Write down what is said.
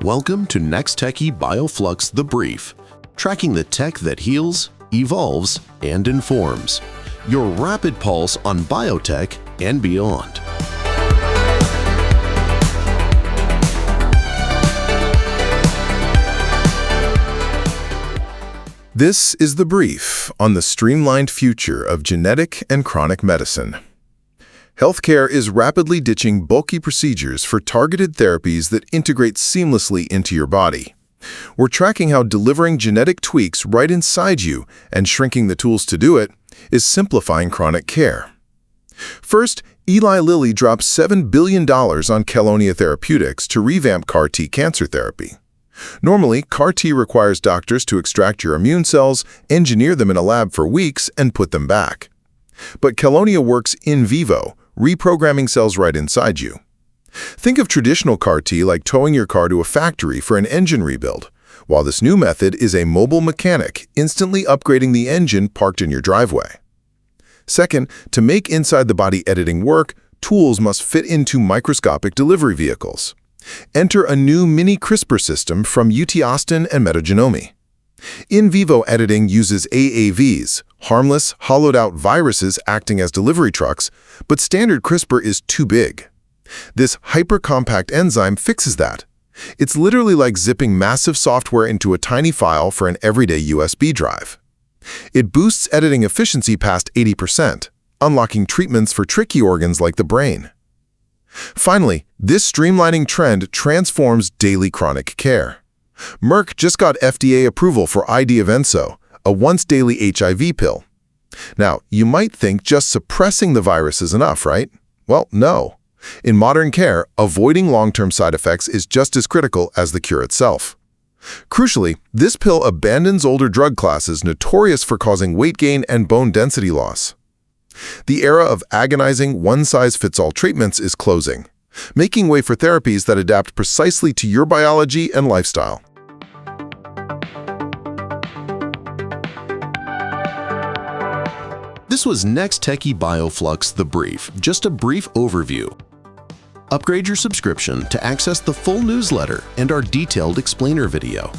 Welcome to NexTechie BioFlux The Brief, tracking the tech that heals, evolves, and informs. Your rapid pulse on biotech and beyond. This is The Brief on the streamlined future of genetic and chronic medicine. Healthcare is rapidly ditching bulky procedures for targeted therapies that integrate seamlessly into your body. We're tracking how delivering genetic tweaks right inside you and shrinking the tools to do it is simplifying chronic care. First, Eli Lilly dropped $7 billion on Kelonia Therapeutics to revamp CAR-T cancer therapy. Normally, CAR-T requires doctors to extract your immune cells, engineer them in a lab for weeks, and put them back. But Kelonia works in vivo, reprogramming cells right inside you. Think of traditional CAR-T like towing your car to a factory for an engine rebuild, while this new method is a mobile mechanic instantly upgrading the engine parked in your driveway. Second, to make inside-the-body editing work, tools must fit into microscopic delivery vehicles. Enter a new mini CRISPR system from UT Austin and Metagenomi. In vivo editing uses AAVs, harmless, hollowed-out viruses acting as delivery trucks, but standard CRISPR is too big. This hyper-compact enzyme fixes that. It's literally like zipping massive software into a tiny file for an everyday USB drive. It boosts editing efficiency past 80%, unlocking treatments for tricky organs like the brain. Finally, this streamlining trend transforms daily chronic care. Merck just got FDA approval for IDVYNSO, a once-daily HIV pill. Now, you might think just suppressing the virus is enough, right? Well, no. In modern care, avoiding long-term side effects is just as critical as the cure itself. Crucially, this pill abandons older drug classes notorious for causing weight gain and bone density loss. The era of agonizing one-size-fits-all treatments is closing, making way for therapies that adapt precisely to your biology and lifestyle. This was NexTechie BioFlux The Brief, just a brief overview. Upgrade your subscription to access the full newsletter and our detailed explainer video.